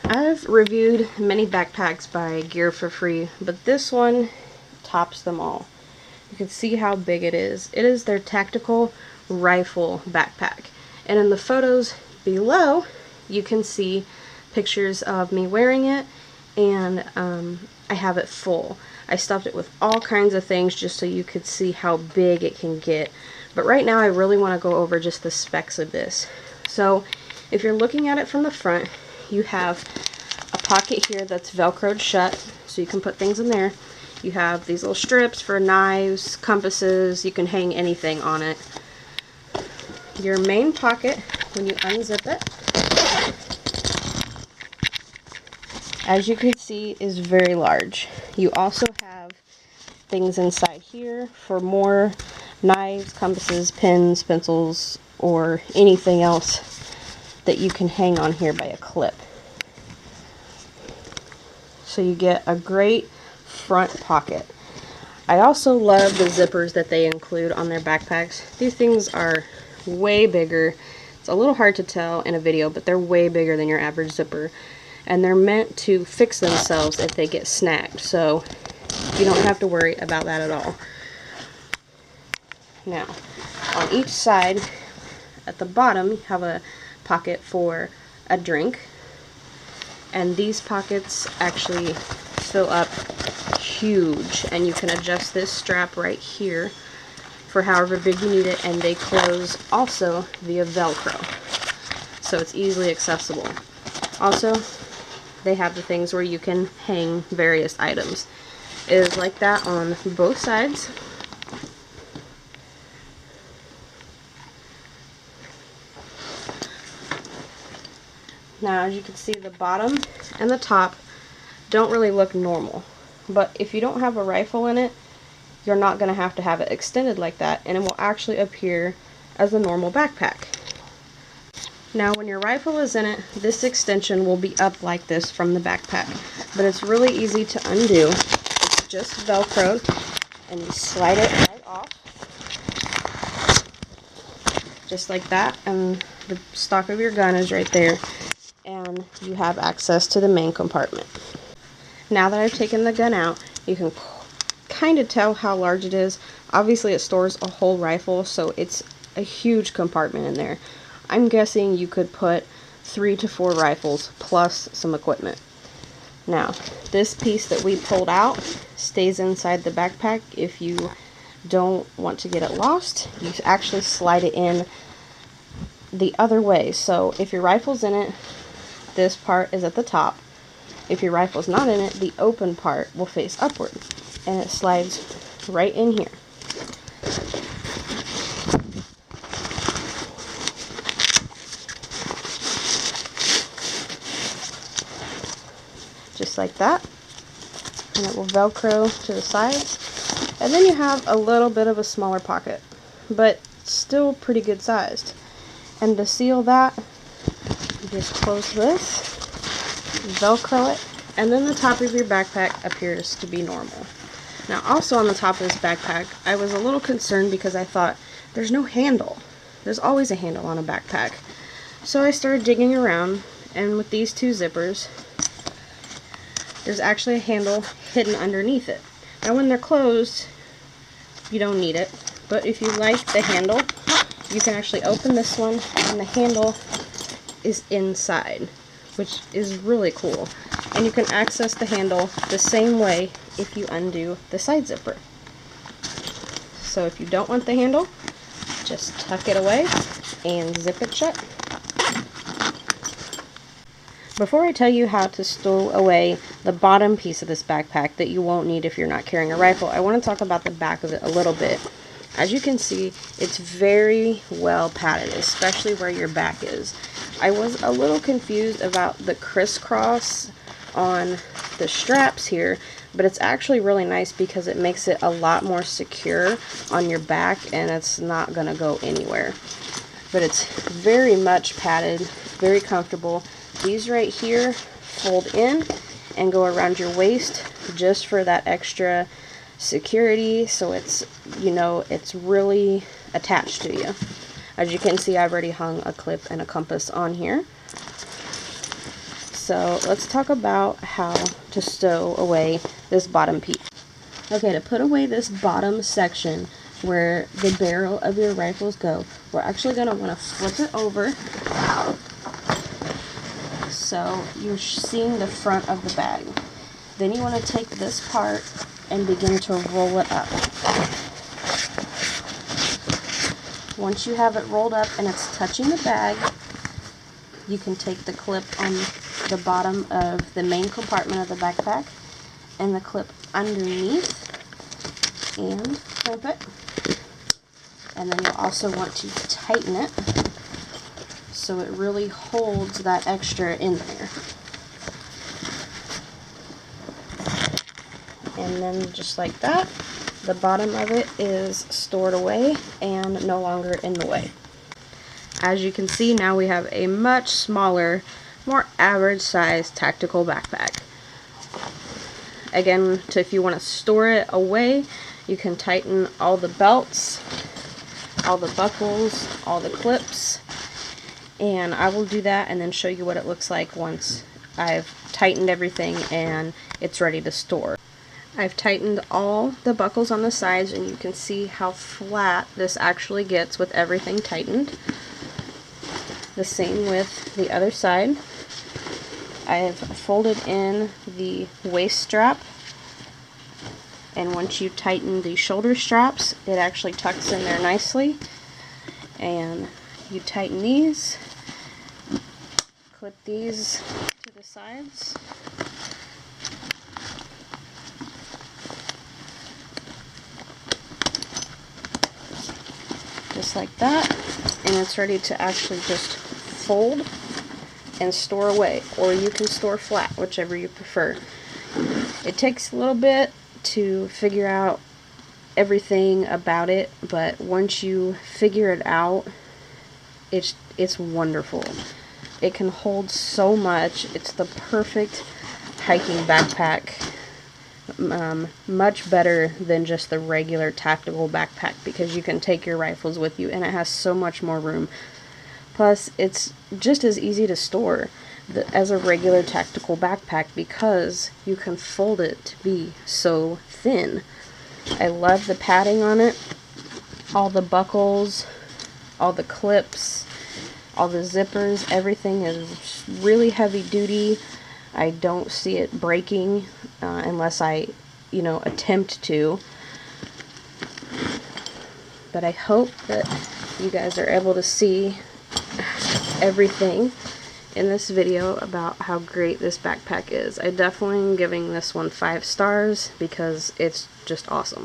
I've reviewed many backpacks by G4Free, but this one tops them all. You can see how big it is. It is their tactical rifle backpack. And in the photos below, you can see pictures of me wearing it, and I have it full. I stuffed it with all kinds of things just so you could see how big it can get. But right now I really want to go over just the specs of this. So if you're looking at it from the front, you have a pocket here that's velcroed shut, so you can put things in there. You have these little strips for knives, compasses, you can hang anything on it. Your main pocket, when you unzip it, as you can see, is very large. You also have things inside here for more knives, compasses, pens, pencils, or anything else that you can hang on here by a clip. So you get a great front pocket. I also love the zippers that they include on their backpacks. These things are way bigger. It's a little hard to tell in a video, but they're way bigger than your average zipper. And they're meant to fix themselves if they get snagged. So you don't have to worry about that at all. Now, on each side, at the bottom, you have a pocket for a drink. And these pockets actually fill up huge, and you can adjust this strap right here for however big you need it, and they close also via Velcro, so it's easily accessible. Also, they have the things where you can hang various items. It is like that on both sides. Now, as you can see, the bottom and the top don't really look normal, but if you don't have a rifle in it, you're not going to have it extended like that, and it will actually appear as a normal backpack. Now, when your rifle is in it, this extension will be up like this from the backpack, but it's really easy to undo. It's just Velcroed, and you slide it right off, just like that, and the stock of your gun is right there, and you have access to the main compartment. Now that I've taken the gun out, you can kind of tell how large it is. Obviously it stores a whole rifle, so it's a huge compartment in there. I'm guessing you could put 3 to 4 rifles plus some equipment. Now, this piece that we pulled out stays inside the backpack. If you don't want to get it lost, you actually slide it in the other way. So if your rifle's in it, this part is at the top. If your rifle's not in it, the open part will face upward, and it slides right in here. Just like that, and it will Velcro to the sides, and then you have a little bit of a smaller pocket, but still pretty good sized. And to seal that, you just close this, Velcro it, and then the top of your backpack appears to be normal. Now, also on the top of this backpack, I was a little concerned because I thought there's no handle. There's always a handle on a backpack. So I started digging around, and with these 2 zippers, there's actually a handle hidden underneath it. Now, when they're closed, you don't need it, but if you like the handle, you can actually open this one, and the handle is inside, which is really cool. And you can access the handle the same way if you undo the side zipper. So if you don't want the handle, just tuck it away and zip it shut. Before I tell you how to stow away the bottom piece of this backpack that you won't need if you're not carrying a rifle, I want to talk about the back of it a little bit. As you can see, it's very well padded, especially where your back is. I was a little confused about the crisscross on the straps here, but it's actually really nice because it makes it a lot more secure on your back, and it's not going to go anywhere. But it's very much padded, very comfortable. These right here fold in and go around your waist just for that extra security, so it's, you know, it's really attached to you. As you can see, I've already hung a clip and a compass on here. So let's talk about how to stow away this bottom piece. Okay, to put away this bottom section where the barrel of your rifles go, we're actually going to want to flip it over so you're seeing the front of the bag. Then you want to take this part and begin to roll it up. Once you have it rolled up and it's touching the bag, you can take the clip on the bottom of the main compartment of the backpack and the clip underneath and clamp it. And then you'll also want to tighten it so it really holds that extra in there. And then just like that, the bottom of it is stored away and no longer in the way. As you can see, now we have a much smaller, more average size tactical backpack. Again, if you want to store it away, you can tighten all the belts, all the buckles, all the clips, and I will do that and then show you what it looks like once I've tightened everything and it's ready to store. I've tightened all the buckles on the sides, and you can see how flat this actually gets with everything tightened. The same with the other side. I have folded in the waist strap, and once you tighten the shoulder straps, it actually tucks in there nicely. And you tighten these, clip these to the sides. Just like that, and it's ready to actually just fold and store away, or you can store flat, whichever you prefer. It takes a little bit to figure out everything about it, but once you figure it out, it's wonderful. It can hold so much. It's the perfect hiking backpack. Much better than just the regular tactical backpack, because you can take your rifles with you and it has so much more room. Plus, it's just as easy to store as a regular tactical backpack because you can fold it to be so thin. I love the padding on it, all the buckles, all the clips, all the zippers. Everything is really heavy duty. I don't see it breaking unless I, attempt to. But I hope that you guys are able to see everything in this video about how great this backpack is. I definitely am giving this one 5 stars because it's just awesome.